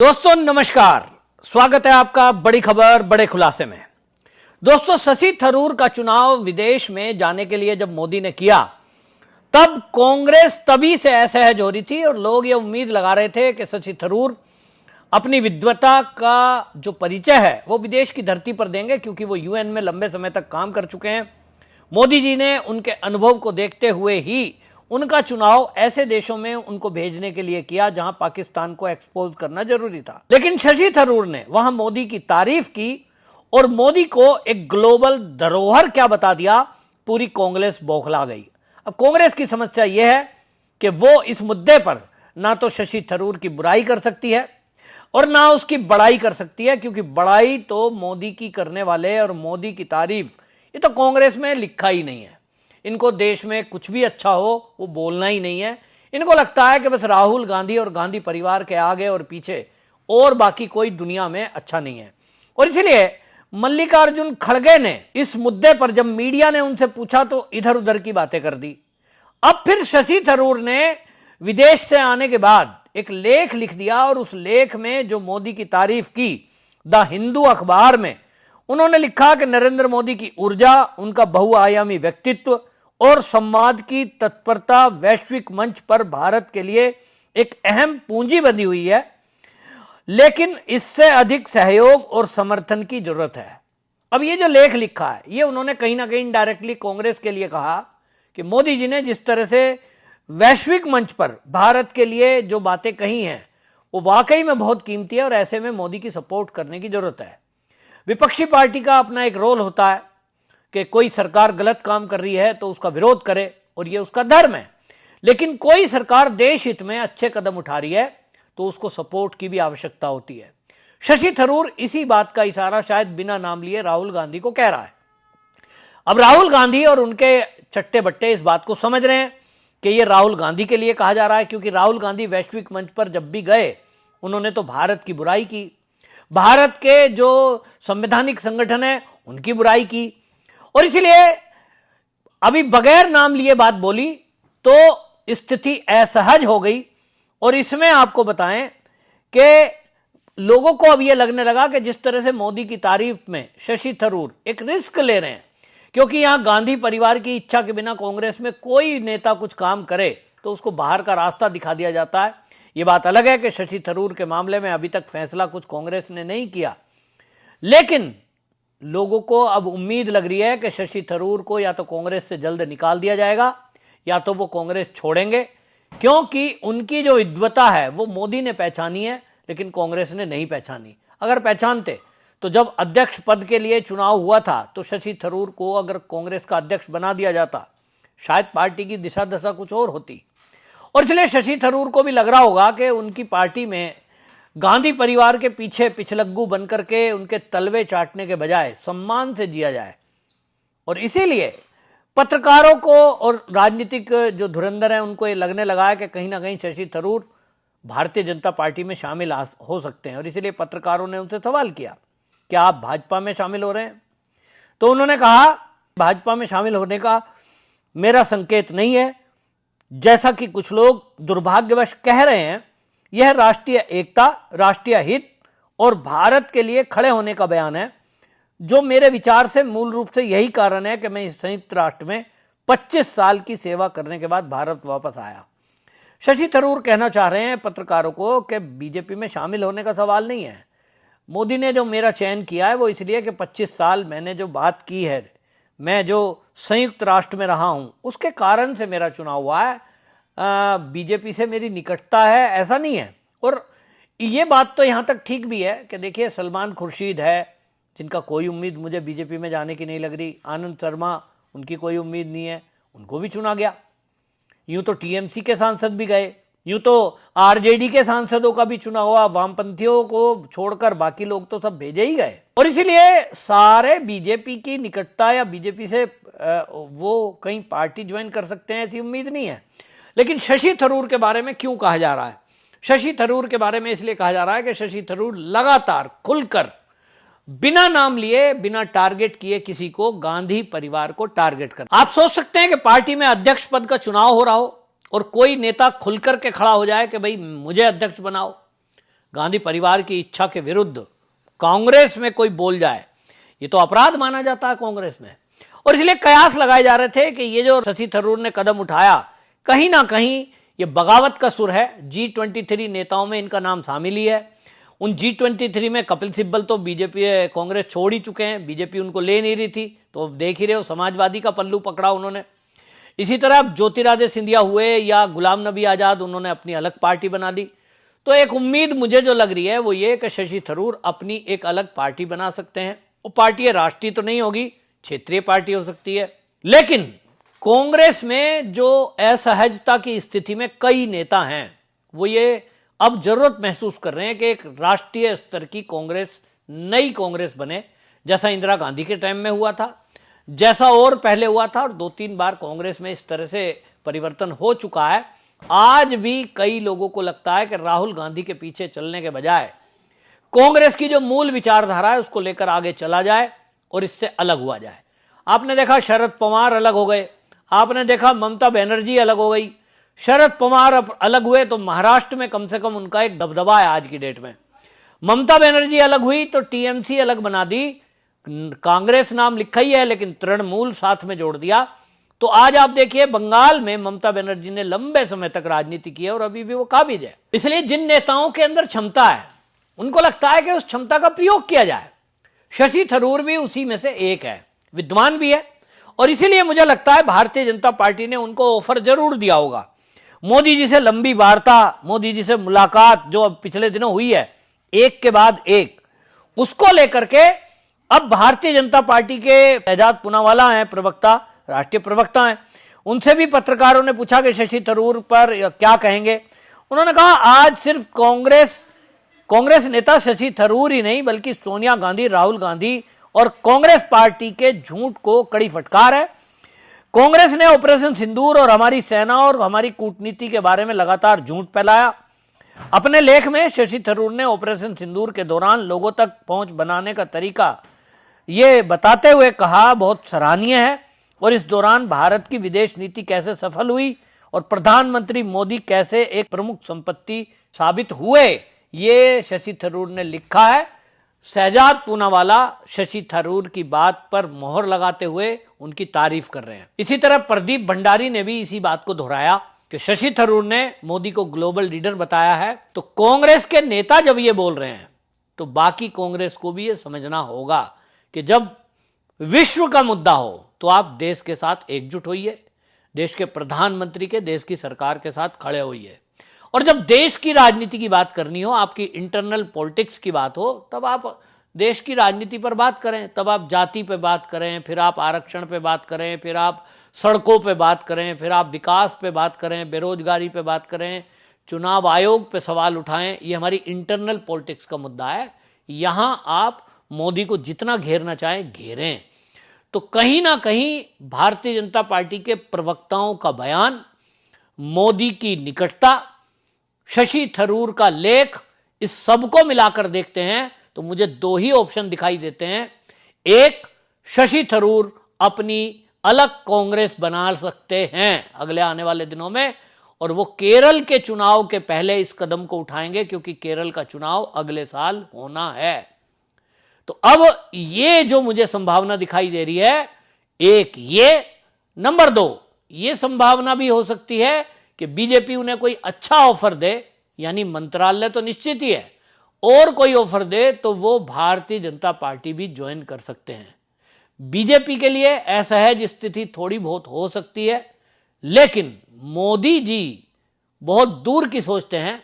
दोस्तों नमस्कार, स्वागत है आपका बड़ी खबर बड़े खुलासे में। दोस्तों, शशि थरूर का चुनाव विदेश में जाने के लिए जब मोदी ने किया तब कांग्रेस तभी से असहज हो रही थी और लोग ये उम्मीद लगा रहे थे कि शशि थरूर अपनी विद्वता का जो परिचय है वो विदेश की धरती पर देंगे, क्योंकि वो यूएन में लंबे समय तक काम कर चुके हैं। मोदी जी ने उनके अनुभव को देखते हुए ही उनका चुनाव ऐसे देशों में उनको भेजने के लिए किया जहां पाकिस्तान को एक्सपोज करना जरूरी था। लेकिन शशि थरूर ने वहां मोदी की तारीफ की और मोदी को एक ग्लोबल धरोहर क्या बता दिया, पूरी कांग्रेस बौखला गई। अब कांग्रेस की समस्या यह है कि वो इस मुद्दे पर ना तो शशि थरूर की बुराई कर सकती है और ना उसकी बड़ाई कर सकती है, क्योंकि बड़ाई तो मोदी की करने वाले और मोदी की तारीफ ये तो कांग्रेस में लिखा ही नहीं है। इनको देश में कुछ भी अच्छा हो वो बोलना ही नहीं है। इनको लगता है कि बस राहुल गांधी और गांधी परिवार के आगे और पीछे और बाकी कोई दुनिया में अच्छा नहीं है। और इसलिए मल्लिकार्जुन खड़गे ने इस मुद्दे पर जब मीडिया ने उनसे पूछा तो इधर उधर की बातें कर दी। अब फिर शशि थरूर ने विदेश से आने के बाद एक लेख लिख दिया और उस लेख में जो मोदी की तारीफ की द हिंदू अखबार में उन्होंने लिखा कि नरेंद्र मोदी की ऊर्जा, उनका बहुआयामी व्यक्तित्व और संवाद की तत्परता वैश्विक मंच पर भारत के लिए एक अहम पूंजी बनी हुई है, लेकिन इससे अधिक सहयोग और समर्थन की जरूरत है। अब ये जो लेख लिखा है ये उन्होंने कहीं ना कहीं डायरेक्टली कांग्रेस के लिए कहा कि मोदी जी ने जिस तरह से वैश्विक मंच पर भारत के लिए जो बातें कही हैं वो वाकई में बहुत कीमती है और ऐसे में मोदी की सपोर्ट करने की जरूरत है। विपक्षी पार्टी का अपना एक रोल होता है कि कोई सरकार गलत काम कर रही है तो उसका विरोध करे और ये उसका धर्म है, लेकिन कोई सरकार देश हित में अच्छे कदम उठा रही है तो उसको सपोर्ट की भी आवश्यकता होती है। शशि थरूर इसी बात का इशारा शायद बिना नाम लिए राहुल गांधी को कह रहा है। अब राहुल गांधी और उनके चट्टे बट्टे इस बात को समझ रहे हैं कि ये राहुल गांधी के लिए कहा जा रहा है, क्योंकि राहुल गांधी वैश्विक मंच पर जब भी गए उन्होंने तो भारत की बुराई की, भारत के जो संवैधानिक संगठन है उनकी बुराई की, और इसलिए अभी बगैर नाम लिए बात बोली तो स्थिति असहज हो गई। और इसमें आपको बताएं कि लोगों को अब यह लगने लगा कि जिस तरह से मोदी की तारीफ में शशि थरूर एक रिस्क ले रहे हैं, क्योंकि यहां गांधी परिवार की इच्छा के बिना कांग्रेस में कोई नेता कुछ काम करे तो उसको बाहर का रास्ता दिखा दिया जाता है। यह बात अलग है कि शशि थरूर के मामले में अभी तक फैसला कुछ कांग्रेस ने नहीं किया, लेकिन लोगों को अब उम्मीद लग रही है कि शशि थरूर को या तो कांग्रेस से जल्द निकाल दिया जाएगा या तो वो कांग्रेस छोड़ेंगे, क्योंकि उनकी जो विद्वता है वो मोदी ने पहचानी है लेकिन कांग्रेस ने नहीं पहचानी। अगर पहचानते तो जब अध्यक्ष पद के लिए चुनाव हुआ था तो शशि थरूर को अगर कांग्रेस का अध्यक्ष बना दिया जाता शायद पार्टी की दिशा दशा कुछ और होती। और इसलिए शशि थरूर को भी लग रहा होगा कि उनकी पार्टी में गांधी परिवार के पीछे पिछलग्गू बनकर के उनके तलवे चाटने के बजाय सम्मान से जिया जाए। और इसीलिए पत्रकारों को और राजनीतिक जो धुरंधर हैं उनको ये लगने लगा है कि कहीं ना कहीं शशि थरूर भारतीय जनता पार्टी में शामिल हो सकते हैं। और इसीलिए पत्रकारों ने उनसे सवाल किया कि आप भाजपा में शामिल हो रहे हैं, तो उन्होंने कहा भाजपा में शामिल होने का मेरा संकेत नहीं है, जैसा कि कुछ लोग दुर्भाग्यवश कह रहे हैं। यह राष्ट्रीय एकता, राष्ट्रीय हित और भारत के लिए खड़े होने का बयान है, जो मेरे विचार से मूल रूप से यही कारण है कि मैं इस संयुक्त राष्ट्र में 25 साल की सेवा करने के बाद भारत वापस आया। शशि थरूर कहना चाह रहे हैं पत्रकारों को कि बीजेपी में शामिल होने का सवाल नहीं है। मोदी ने जो मेरा चयन किया है वो इसलिए कि 25 साल मैंने जो बात की है, मैं जो संयुक्त राष्ट्र में रहा हूं उसके कारण से मेरा चुनाव हुआ है। बीजेपी से मेरी निकटता है ऐसा नहीं है। और ये बात तो यहाँ तक ठीक भी है कि देखिए सलमान खुर्शीद है जिनका कोई उम्मीद मुझे बीजेपी में जाने की नहीं लग रही, आनंद शर्मा उनकी कोई उम्मीद नहीं है, उनको भी चुना गया। यूं तो टीएमसी के सांसद भी गए, यूं तो आरजेडी के सांसदों का भी चुना हुआ, वामपंथियों को छोड़कर बाकी लोग तो सब भेजे ही गए। और इसीलिए सारे बीजेपी की निकटता या बीजेपी से वो कहीं पार्टी ज्वाइन कर सकते हैं ऐसी उम्मीद नहीं है। लेकिन शशि थरूर के बारे में क्यों कहा जा रहा है? शशि थरूर के बारे में इसलिए कहा जा रहा है कि शशि थरूर लगातार खुलकर बिना नाम लिए, बिना टारगेट किए किसी को, गांधी परिवार को टारगेट कर। आप सोच सकते हैं कि पार्टी में अध्यक्ष पद का चुनाव हो रहा हो और कोई नेता खुलकर के खड़ा हो जाए कि भाई मुझे अध्यक्ष बनाओ। गांधी परिवार की इच्छा के विरुद्ध कांग्रेस में कोई बोल जाए, ये तो अपराध माना जाता है कांग्रेस में। और इसलिए कयास लगाए जा रहे थे कि ये जो शशि थरूर ने कदम उठाया, कहीं ना कहीं ये बगावत का सुर है। G23 नेताओं में इनका नाम शामिल ही है। उन G23 में कपिल सिब्बल तो बीजेपी कांग्रेस छोड़ ही चुके हैं, बीजेपी उनको ले नहीं रही थी, तो देख ही रहे हो समाजवादी का पल्लू पकड़ा उन्होंने। इसी तरह ज्योतिरादित्य सिंधिया हुए या गुलाम नबी आजाद, उन्होंने अपनी अलग पार्टी बना ली। तो एक उम्मीद मुझे जो लग रही है वो ये कि शशि थरूर अपनी एक अलग पार्टी बना सकते हैं। वो पार्टी राष्ट्रीय तो नहीं होगी, क्षेत्रीय पार्टी हो सकती है। लेकिन कांग्रेस में जो असहजता की स्थिति में कई नेता हैं, वो ये अब जरूरत महसूस कर रहे हैं कि एक राष्ट्रीय स्तर की कांग्रेस, नई कांग्रेस बने, जैसा इंदिरा गांधी के टाइम में हुआ था, जैसा और पहले हुआ था। और 2-3 बार कांग्रेस में इस तरह से परिवर्तन हो चुका है। आज भी कई लोगों को लगता है कि राहुल गांधी के पीछे चलने के बजाय कांग्रेस की जो मूल विचारधारा है उसको लेकर आगे चला जाए और इससे अलग हुआ जाए। आपने देखा शरद पवार अलग हो गए, आपने देखा ममता बनर्जी अलग हो गई। शरद पवार अलग हुए तो महाराष्ट्र में कम से कम उनका एक दबदबा है आज की डेट में। ममता बनर्जी अलग हुई तो टीएमसी अलग बना दी, कांग्रेस नाम लिखा ही है लेकिन तृणमूल साथ में जोड़ दिया। तो आज आप देखिए बंगाल में ममता बनर्जी ने लंबे समय तक राजनीति की है और अभी भी वो काबिज है। इसलिए जिन नेताओं के अंदर क्षमता है उनको लगता है कि उस क्षमता का प्रयोग किया जाए। शशि थरूर भी उसी में से एक है, विद्वान भी है, और इसीलिए मुझे लगता है भारतीय जनता पार्टी ने उनको ऑफर जरूर दिया होगा। मोदी जी से लंबी वार्ता, मोदी जी से मुलाकात जो अब पिछले दिनों हुई है, एक के बाद एक, उसको लेकर के अब भारतीय जनता पार्टी के एजाज पूनावाला हैं प्रवक्ता, राष्ट्रीय प्रवक्ता हैं, उनसे भी पत्रकारों ने पूछा कि शशि थरूर पर क्या कहेंगे। उन्होंने कहा आज सिर्फ कांग्रेस नेता शशि थरूर ही नहीं बल्कि सोनिया गांधी, राहुल गांधी और कांग्रेस पार्टी के झूठ को कड़ी फटकार है। कांग्रेस ने ऑपरेशन सिंदूर और हमारी सेना और हमारी कूटनीति के बारे में लगातार झूठ फैलाया। अपने लेख में शशि थरूर ने ऑपरेशन सिंदूर के दौरान लोगों तक पहुंच बनाने का तरीका ये बताते हुए कहा बहुत सराहनीय है, और इस दौरान भारत की विदेश नीति कैसे सफल हुई और प्रधानमंत्री मोदी कैसे एक प्रमुख संपत्ति साबित हुए, ये शशि थरूर ने लिखा है। शहजाद पूनावाला शशि थरूर की बात पर मोहर लगाते हुए उनकी तारीफ कर रहे हैं। इसी तरह प्रदीप भंडारी ने भी इसी बात को दोहराया कि शशि थरूर ने मोदी को ग्लोबल लीडर बताया है। तो कांग्रेस के नेता जब ये बोल रहे हैं तो बाकी कांग्रेस को भी ये समझना होगा कि जब विश्व का मुद्दा हो तो आप देश के साथ एकजुट होइए, देश के प्रधानमंत्री के, देश की सरकार के साथ खड़े होइए। और जब देश की राजनीति की बात करनी हो, आपकी इंटरनल पॉलिटिक्स की बात हो, तब आप देश की राजनीति पर बात करें, तब आप जाति पे बात करें, फिर आप आरक्षण पे बात करें, फिर आप सड़कों पे बात करें, फिर आप विकास पे बात करें, बेरोजगारी पे बात करें, चुनाव आयोग पे सवाल उठाएं। ये हमारी इंटरनल पॉलिटिक्स का मुद्दा है। यहां आप मोदी को जितना घेरना चाहें घेरें। तो कहीं ना कहीं भारतीय जनता पार्टी के प्रवक्ताओं का बयान, मोदी की निकटता, शशि थरूर का लेख, इस सबको मिलाकर देखते हैं तो मुझे दो ही ऑप्शन दिखाई देते हैं। एक, शशि थरूर अपनी अलग कांग्रेस बना सकते हैं अगले आने वाले दिनों में, और वो केरल के चुनाव के पहले इस कदम को उठाएंगे क्योंकि केरल का चुनाव अगले साल होना है। तो अब ये जो मुझे संभावना दिखाई दे रही है, एक ये, नंबर 2 ये संभावना भी हो सकती है कि बीजेपी उन्हें कोई अच्छा ऑफर दे, यानी मंत्रालय तो निश्चित ही है, और कोई ऑफर दे तो वो भारतीय जनता पार्टी भी ज्वाइन कर सकते हैं। बीजेपी के लिए असहज स्थिति थोड़ी बहुत हो सकती है, लेकिन मोदी जी बहुत दूर की सोचते हैं,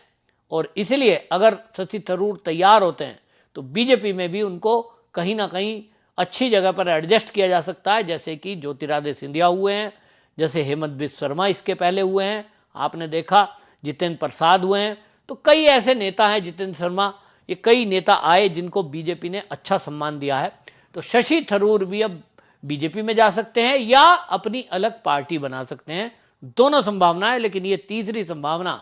और इसलिए अगर शशि थरूर तैयार होते हैं तो बीजेपी में भी उनको कहीं ना कहीं अच्छी जगह पर एडजस्ट किया जा सकता है, जैसे कि ज्योतिरादित्य सिंधिया हुए हैं, जैसे हेमंत बिस्व शर्मा इसके पहले हुए हैं, आपने देखा जितेंद्र प्रसाद हुए हैं। तो कई ऐसे नेता हैं, जितेंद्र शर्मा, ये कई नेता आए जिनको बीजेपी ने अच्छा सम्मान दिया है। तो शशि थरूर भी अब बीजेपी में जा सकते हैं या अपनी अलग पार्टी बना सकते हैं, दोनों संभावनाएं। लेकिन ये तीसरी संभावना,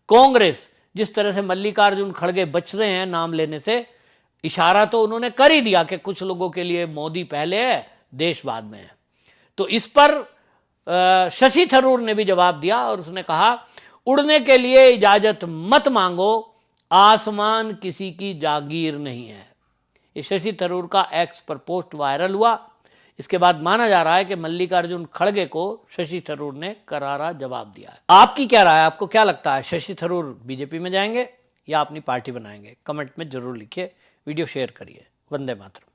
कांग्रेस जिस तरह से मल्लिकार्जुन खड़गे बच रहे हैं नाम लेने से, इशारा तो उन्होंने कर ही दिया कि कुछ लोगों के लिए मोदी पहले है, देश बाद में है। तो इस पर शशि थरूर ने भी जवाब दिया और उसने कहा, उड़ने के लिए इजाजत मत मांगो, आसमान किसी की जागीर नहीं है। ये शशि थरूर का एक्स पर पोस्ट वायरल हुआ। इसके बाद माना जा रहा है कि मल्लिकार्जुन खड़गे को शशि थरूर ने करारा जवाब दिया है। आपकी क्या राय है? आपको क्या लगता है, शशि थरूर बीजेपी में जाएंगे या अपनी पार्टी बनाएंगे? कमेंट में जरूर लिखिए, वीडियो शेयर करिए। वंदे मातरम।